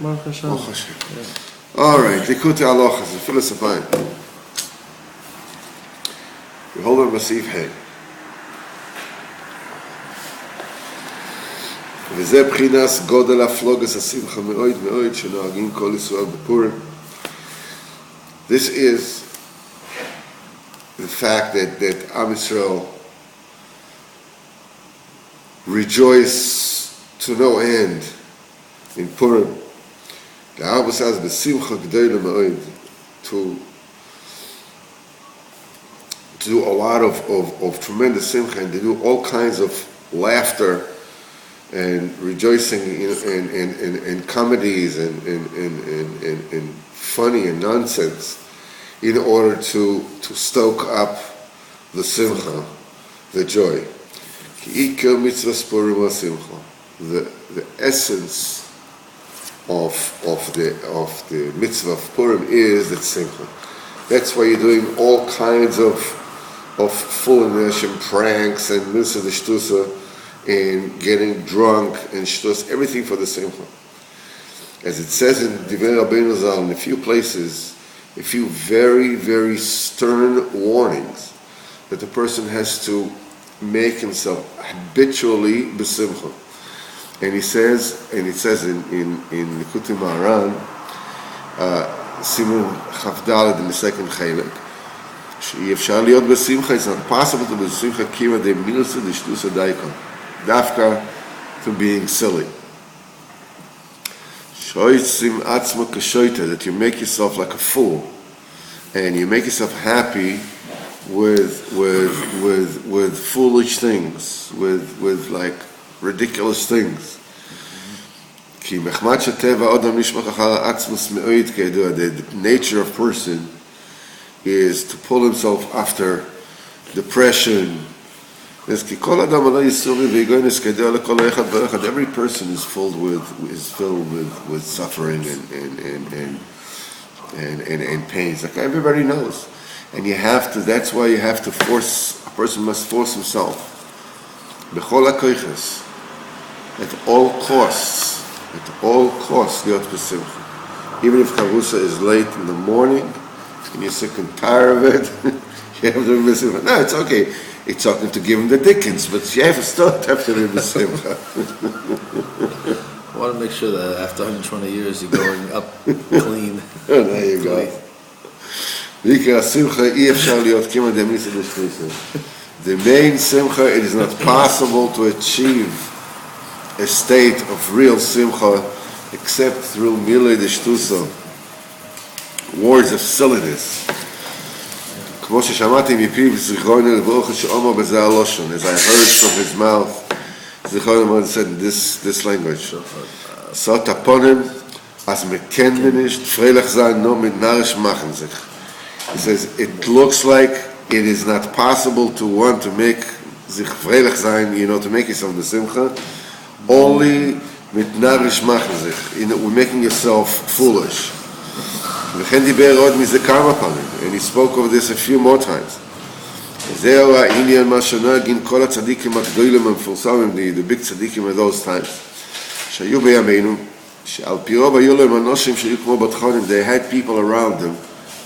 Baruch Hashem. All right, Likutei Halachos, Nefilas Apaim. We hold on Masif Hey. וזה בחינס גודל הפלוגס השמחה מאוד מאוד שנוהגים כל ישראל בפורים. This is the fact that Am Yisrael rejoice to no end in Purim. The Bible says b'simcha g'dayla ma'od, to do a lot of tremendous simcha, and to do all kinds of laughter and rejoicing in comedies and funny and nonsense, in order to stoke up the simcha, the joy. The essence of the mitzvah of Purim is that simcha. That's why you're doing all kinds of foolishness and pranks and misa de shtusa and getting drunk and shtus, everything for the simcha. As it says in Divrei Rabbeinu Zal, in a few places, a few very, very stern warnings that the person has to make himself habitually besimcha. And it says in Likutei Maharan, Simon Chavdalad in the second Chelek, שאי אפשר להיות בשמחה, it's not possible to be בשמחה כיוון דמילסה דשטוסה דייקה, דווקא to being silly. שויצים עצמו כשויטה, that you make yourself like a fool, and you make yourself happy with foolish things, with like ridiculous things. כי מחמת שטבע אדם נשמח אחר עצמוס מאוד כידוע, the nature of person is to pull himself after depression. Every person is filled with suffering and pains. Like everybody knows. And you have to, that's why you have to force, a person must force himself. B'chol hakoiches, at all costs, להיות besimcha. Even if Charusa is late in the morning, and you're sick and tired of it, you have to be besimcha. No, it's okay. It's talking to give him the dickens, but you still have to be besimcha. I want to make sure that after 120 years you're going up clean. There you go. The main simcha, it is not possible to achieve a state of real simcha except through milei de shtusa, words of silliness. As I heard from his mouth, Zichronim said in this language, So taponim as meken menisht freilich sein no mit narish machen sich. He says, it looks like it is not possible to want to make sich freilich sein, to make yourself the simcha, only mit narish machen sich. We're making yourself foolish. And he spoke of this a few more times. The big tzaddikim of those times. They had people around them.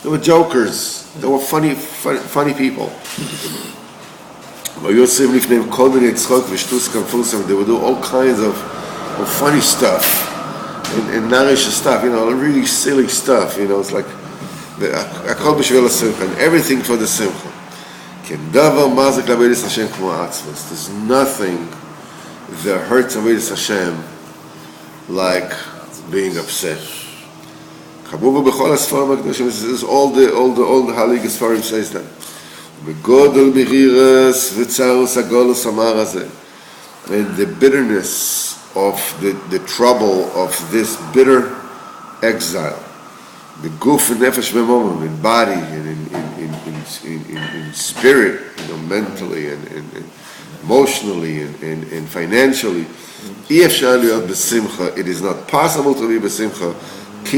They were jokers. They were funny people. They would do all kinds of funny stuff. And nourish stuff, really silly stuff, it's like and everything for the simcha. There's nothing that hurts Avodas Hashem like being upset. This is all the Halachot Sfarim says that. And the bitterness of the trouble of this bitter exile, the guf and nefesh b'momim, in body and in spirit, mentally and emotionally and financially. It is not possible to be besimcha. It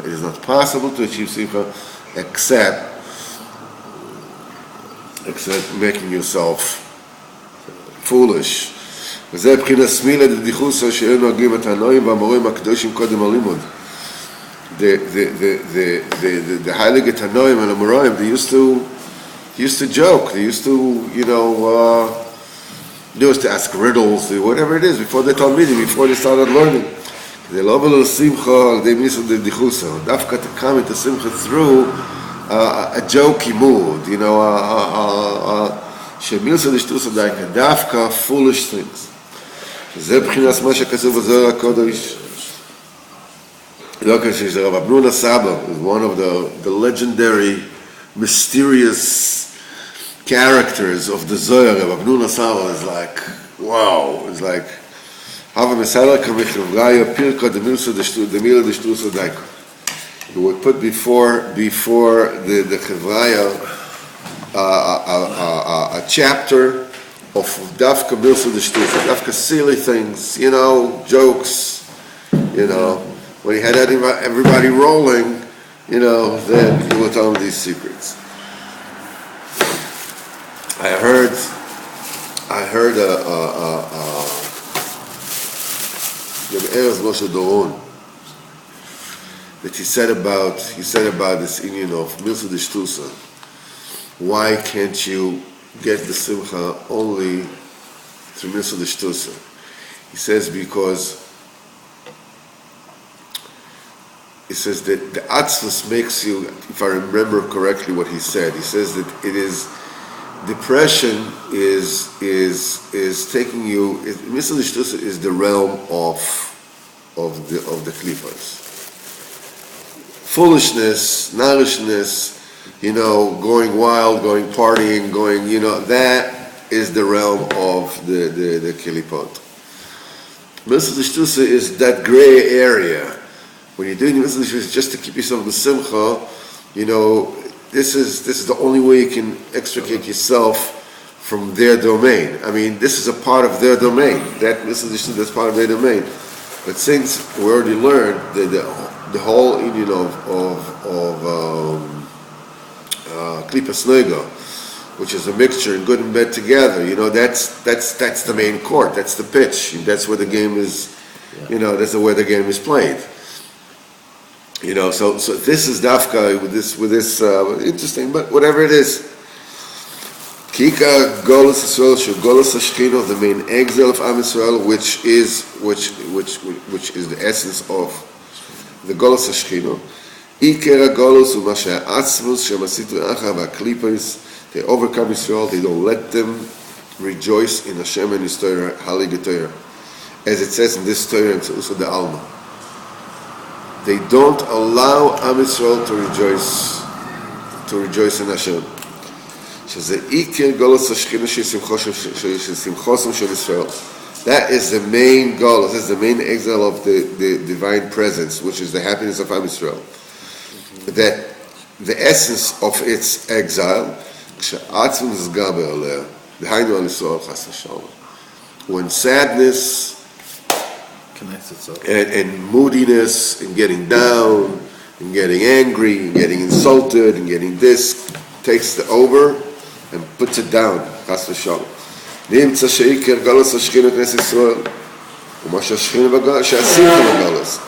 is not possible to achieve simcha except making yourself foolish. וזה בחינת סמילה דדיחוסה שהיו נוהגים את הנועים והמורים הקדושים קודם הלימוד. The Heilige Tanoim and Amoraim, they used to joke, they used to, they used to ask riddles, whatever it is, before they told me, before they started learning. They love a little simcha, they miss the dichusa. Dafka to come into simcha through a jokey mood, shemilsa dishtusa daika, dafka foolish things. זה בחינת מה שכתוב בזוהר הקודש. Rav Abnuna Saba is one of the legendary, mysterious characters of the Zohar. Rav Abnuna Saba is like, wow, it's like, Hava Mesala Kamichruvgaya Pirka Demila Deshtusa Daika. He would put before the Chevraya a chapter of Dafka Milsa Deshtusa, Dafka silly things, jokes, When he had everybody rolling, then he would tell them these secrets. I heard Erez Moshe Doron that he said about this union of Milsa Deshtusa. Why can't you get the simcha only through Milsa Deshtusa? He says He says that the atzvus makes you, if I remember correctly what he said, he says that depression is taking you, Mitzvah Shtusa is the realm of the klipas. Foolishness, naurishness, going wild, going partying, that is the realm of the klipot. Mitzvah Shtusa is that gray area. When you're doing Mitzvah Shtusa just to keep yourself in simcha, this is the only way you can extricate yourself from their domain. I mean, this is a part of their domain. That Mitzvah Shtusa, that's part of their domain. But since we already learned that the whole union of klipas noiga, which is a mixture in good and bad together, that's the main court, that's the pitch, that's where the game is, that's where the game is played. So this is dafka with this interesting, but whatever it is. Kika Golus Yisrael Shu Golus Ashkino, the main exile of Am Yisrael, which is the essence of the Golus Ashkino. Ikera Golus Umasha Atzvus Shemasitu Acha VaKlipos. They overcome Yisrael. They don't let them rejoice in Hashem and His Torah, Likutei, as it says in this Torah in Tzeusa de Alma. They don't allow Am Yisrael to rejoice in Hashem. That is the main goal. This is the main exile of the divine presence, which is the happiness of Am Yisrael. That the essence of its exile, when sadness Connects itself. And moodiness, and getting down, and getting angry, and getting insulted, and getting this, takes the over and puts it down. Chas v'shalom. Nimtza sheikir galus hashchina k'nes Yisrael, u'ma shashchina she'asimcha b'galus.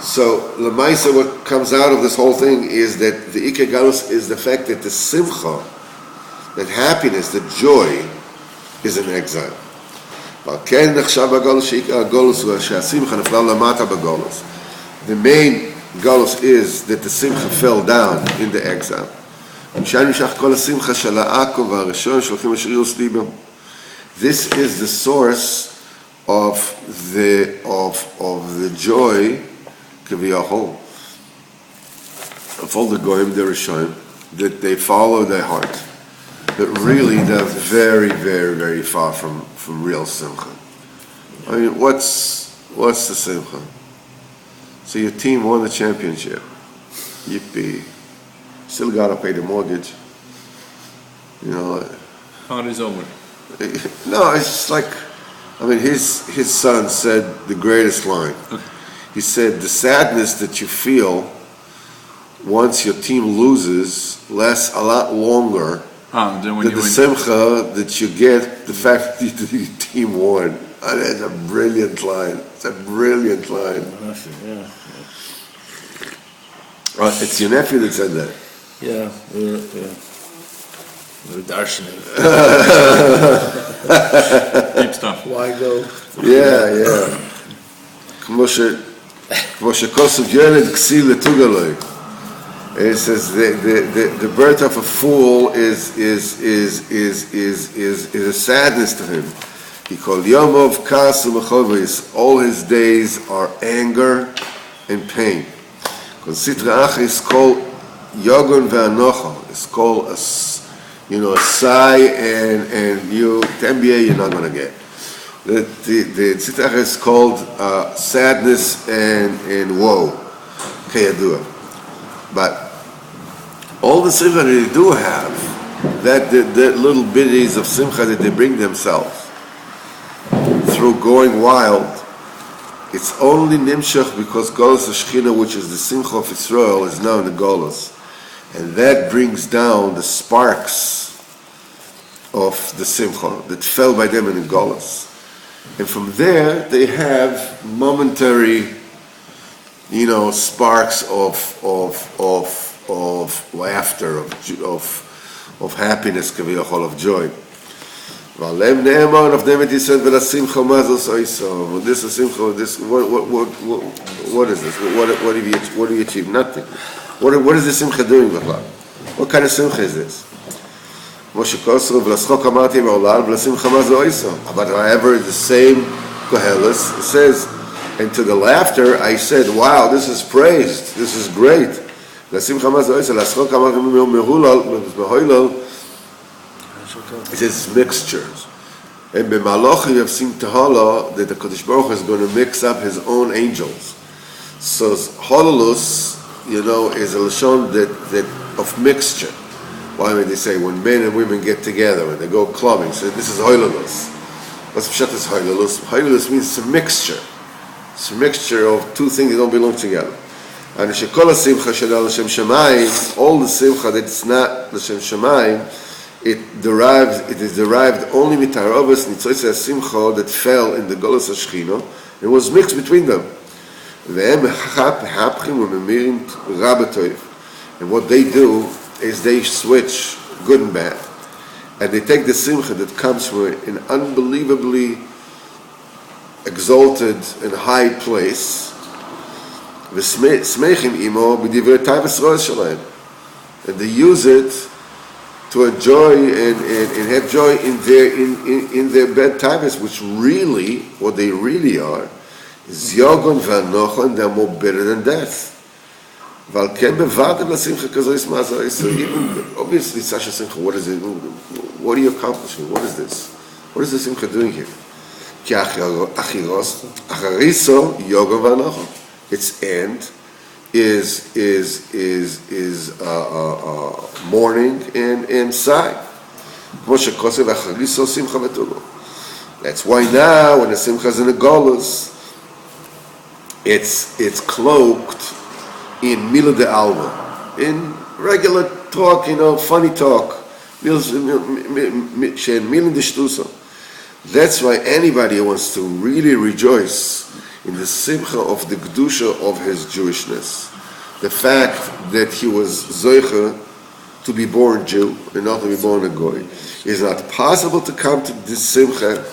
So, l'maisa, what comes out of this whole thing is that the ikir galus is the fact that the simcha, that happiness, that joy, is an exile. The main galus is that the simcha fell down in the exile. This is the source of the joy of all the goyim, the Rishonim, that they follow their heart. But really, they're very, very, very far from real simcha. I mean, what's the simcha? So your team won the championship. Yippee. Still got to pay the mortgage. How is over? No, it's just like, his son said the greatest line. He said, the sadness that you feel once your team loses lasts a lot longer Then when than the simcha that you get the fact that your team won. And it's a brilliant line. It's a brilliant line. Yeah. It's your nephew that said that. Yeah. We're darshaning. Deep stuff. Why go? Yeah. כמו שכוסף ילד כסיל לתוגלוי. It says the birth of a fool is a sadness to him. He called Yomov Kas u'Mechovis. All his days are anger and pain. Because Sitra Ach is called Yogon ve'Anocha. It's called a sigh and you the MBA you're not gonna get. The Sitra Ach is called sadness and woe. Kayadua. But all the simcha that they do have, that little bitties of simcha that they bring themselves through going wild, it's only nimshach because Golos Shechina, which is the simcha of Israel, is now in the Golos, and that brings down the sparks of the simcha that fell by them in the Golos, and from there they have momentary, sparks of laughter, of happiness, kaviyachol, of joy. V'alem ne'emar of them it is said v'lasimcha mazos oiso. This is simcha. This what is this? What do you achieve? Nothing. What is the simcha doing? What kind of simcha is this? Moshe Kosrov v'laschok amarti v'olal v'lasimcha mazos oiso. But however, the same Koheles says. And to the laughter, I said, wow, this is praised. This is great. It says mixtures. And b'malochi we have seen Tehala that the Kodesh Baruch Hu is going to mix up his own angels. So Hololus, is a lashon that of mixture. Why would they say when men and women get together and they go clubbing? So this is Hololus. What's pshat is Hololus? Hololus means it's a mixture. It's a mixture of two things that don't belong together. And shekol simcha shel L'Shem Shamayim, all the simcha that it's not L'Shem Shamayim, it is derived only mitarobas nitzoyse simcha that fell in the Golos HaShechina. It was mixed between them. And what they do is they switch good and bad, and they take the simcha that comes from an unbelievably exalted and high place, and they use it to enjoy and have joy in their bad times, which really, what they really are, is Yogon v'Anocha, and they're more bitter than death. So even obviously such a simcha, what is it? What are you accomplishing? What is this? What is the simcha doing here? Its end is mourning and sigh. That's why now when the simcha is in the Golos, it's cloaked in Mila de Alma, in regular talk, funny talk. That's why anybody who wants to really rejoice in the simcha of the kedusha of his Jewishness, the fact that he was zoicha to be born Jew and not to be born a goy, is not possible to come to this simcha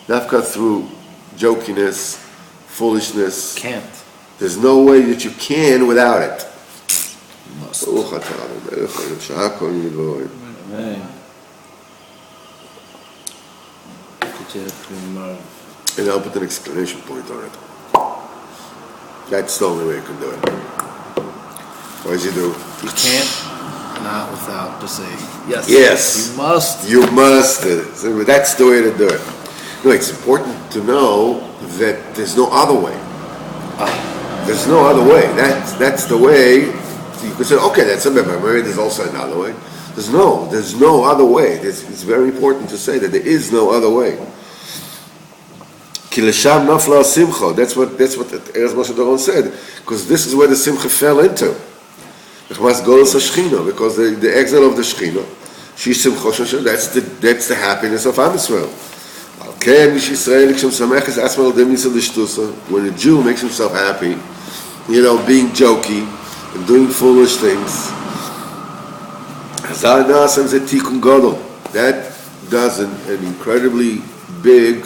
nafka through jokiness, foolishness. Can't. There's no way that you can without it. Must. Amen. And I'll put an exclamation point on it. That's the only way you can do it. What does he do? You can't, not without, just say, yes. Yes. You must. You must. So that's the way to do it. No, it's important to know that there's no other way. There's no other way. That's the way. You could say, okay, that's a member. Maybe there's also another way. There's no other way. It's very important to say that there is no other way. Ki l'sham nafla simcha. That's what Erez Moshe Doron said, because this is where the simcha fell into. Because the exile of the Shechina, That's the happiness of Am Yisrael. When a Jew makes himself happy, being jokey and doing foolish things, that does an incredibly big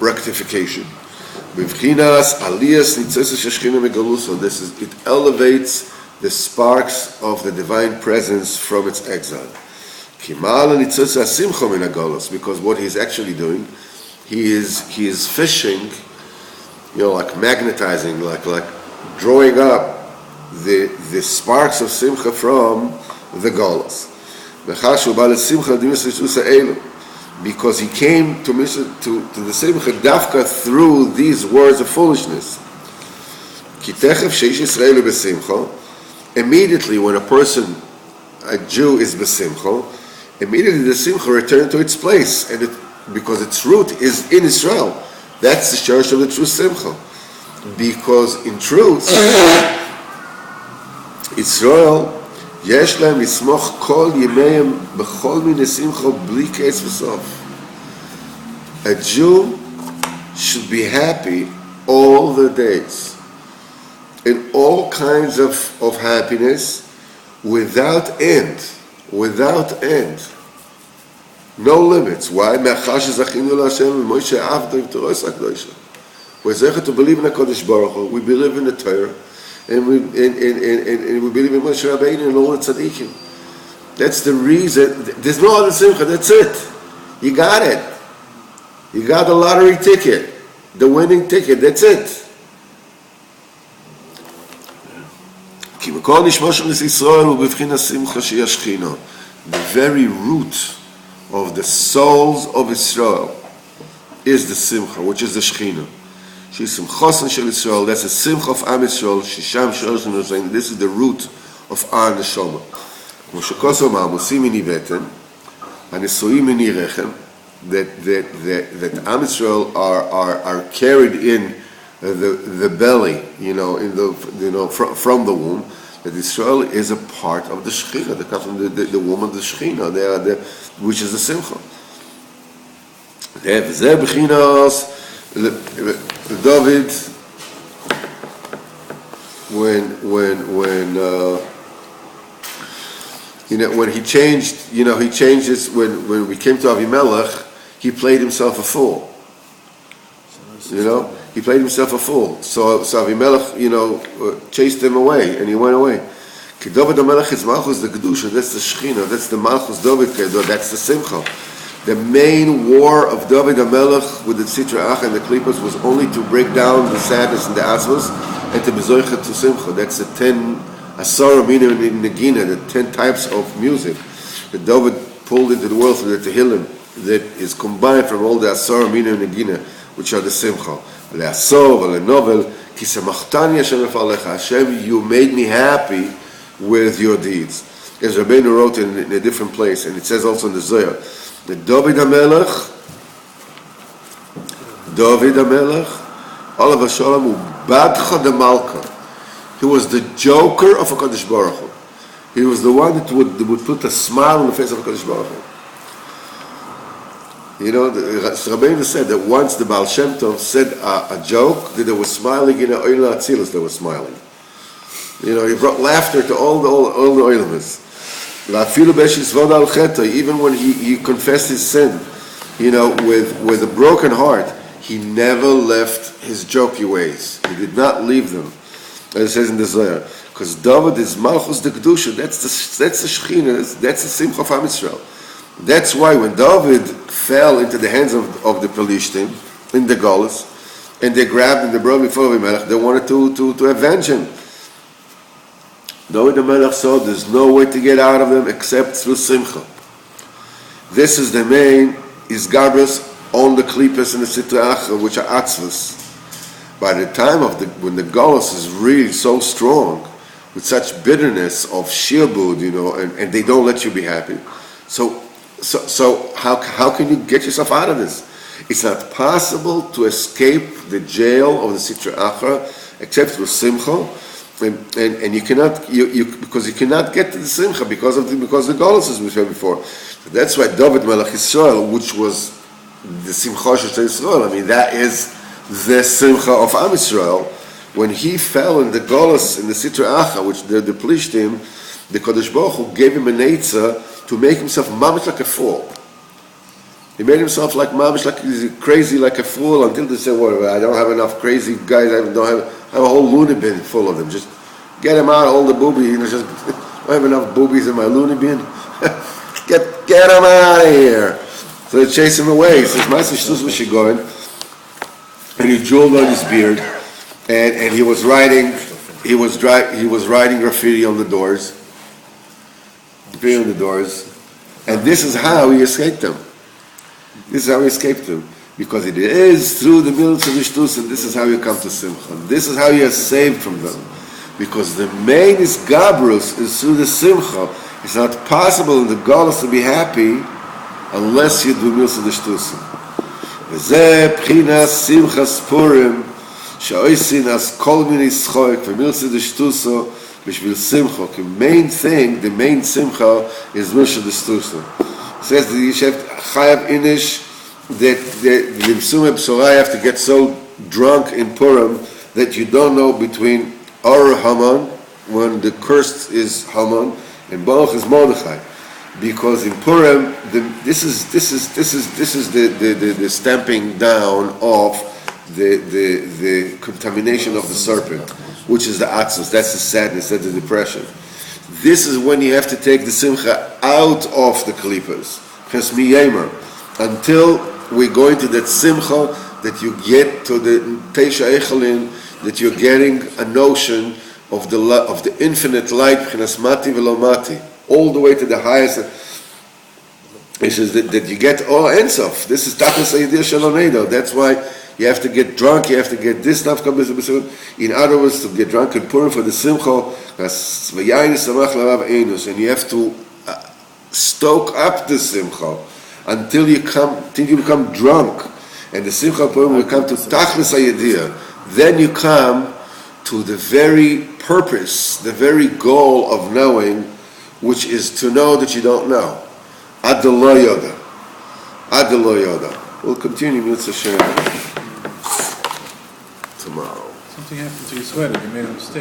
rectification. It elevates the sparks of the divine presence from its exile. Because what he's actually doing, he is fishing, like magnetizing, like drawing up the sparks of simcha from the galus. Because he came to the simcha dafka through these words of foolishness. Immediately when a Jew is besimcha, immediately the simcha returns to its place, and because its root is in Israel. That's the church of the true simcha. Because in truth, Israel, יש להם לסמוך כל ימיהם בכל מיני שמחה בלי קץ וסוף. A Jew should be happy all the days, in all kinds of happiness, without end. No limits. Why? מאחר שזכינו להשם ומוישה עבדו עם תורה הקדושה. We're zeichet to believe in HaKadosh Baruch Hu. We believe in the Torah, and we believe in Moshe Rabbeinu and all the tzaddikim. That's the reason. There's no other simcha. That's it. You got it. You got the lottery ticket, the winning ticket. That's it. The very root of the souls of Israel is the simcha, which is the Shechina. She's simchasan shel Israel. That's the simcha of Am Yisrael. Shisham shloshim nosein. This is the root of our neshama. That Am Yisrael are carried in the belly, from the womb. That Israel is a part of the Shechina. They come from the womb of the Shechina. They are which is the simcha. David, when he changed, he changes when we came to Avimelech, he played himself a fool. He played himself a fool. So Avimelech, chased him away, and he went away. David HaMelech is Malchus the Kedusha. That's the Shechina. That's the Malchus David Kedusha. That's the Simcha. The main war of David HaMelech with the Sitra Ach and the Klippas was only to break down the sadness and the asvos and to bezoichet to Simcha. That's the 10 Asara Minim in Negina, the 10 types of music that David pulled into the world through the Tehillim that is combined from all the Asara Minim in Negina, which are the Simcha. Hashem, you made me happy with your deeds. As Rabbeinu wrote in a different place, and it says also in the Zohar, that David HaMelech, Olav HaShalom, Badcha de Malka. He was the joker of HaKadosh Baruch Hu. He was the one that would put a smile on the face of HaKadosh Baruch Hu. Rabbeinu said that once the Baal Shem Tov said a joke, that they were smiling in a Oila Atzilus, they were smiling. He brought laughter to all the Oilamas. Even when he confessed his sin, with a broken heart, he never left his jokey ways. He did not leave them, as it says in the Zohar. Because David is Malchus de Kedusha. That's the Shechina. That's the Simcha of Am Yisrael. That's why when David fell into the hands of the Pelishtim in the Galus, and they grabbed him, they brought him before Avimelech, they wanted to avenge him. David HaMelech saw there's no way to get out of them except through Simcha. This is the main Isgarbus on the Klippas and the Sitra Achra, which are Atzvas. By the time when the Galus is really so strong, with such bitterness of Shirbud, and they don't let you be happy. So how can you get yourself out of this? It's not possible to escape the jail of the Sitra Achra except through Simcha. and you cannot because you cannot get to the simcha because the galus as we said before. So that's why David Melech Yisrael, which was the simcha shel Yisrael, I mean that is the simcha of Am Yisrael. When he fell in the galus in the Sitra Acha, which they depleted him, the Kodesh Baruch Hu gave him an eitzah to make himself mamish like a fool. He made himself like mamish, like crazy, like a fool, until they said, "Well, I don't have enough crazy guys. I have a whole loony bin full of them. Just get him out, all the boobies. Just I don't have enough boobies in my loony bin. get him out of here." So they chase him away. He says, "Ma'aseh shtus v'shigoyin," and he jeweled on his beard, and he was writing graffiti on the doors. And this is how he escaped them. Because it is through the mitzvah of Shtus, and this is how you come to Simcha. This is how you are saved from them. Because the main is Gabrus, is through the Simcha. It's not possible in the Galus to be happy unless you do mitzvah of Shtus. וזה בחינת שמחת פורים שעושים אז כל מיני שחוק ומיtzvah דשטוסו בשביל שמחה, כי the main simcha is mitzvah דשטוסו. Says the Yeshiv Chayav Inish that the Limsum B'sorah have to get so drunk in Purim that you don't know between Or Haman, when the cursed is Haman, and Baruch is Mordechai. Because in Purim, this is the stamping down of the contamination of the serpent, which is the atzos. That's the sadness, that's the depression. This is when you have to take the simcha out of the klippos, until we go into that simcha that you get to the teisha echelin, that you're getting a notion of the infinite light, mati velomati, all the way to the highest. It says that you get all ends of. This is tachlis hayidiyah shalonedo. That's why you have to get drunk. You have to get this stuff. In other words, to get drunk and Purim for the simcha, and you have to stoke up the simcha until you become drunk, and the simcha Purim will come to tachlis hayidiyah. Then you come to the very purpose, the very goal of knowing, which is to know that you don't know. Ad lo yoda. We'll continue Mitzvah Shem tomorrow. Something happened to your sweater. You made a mistake.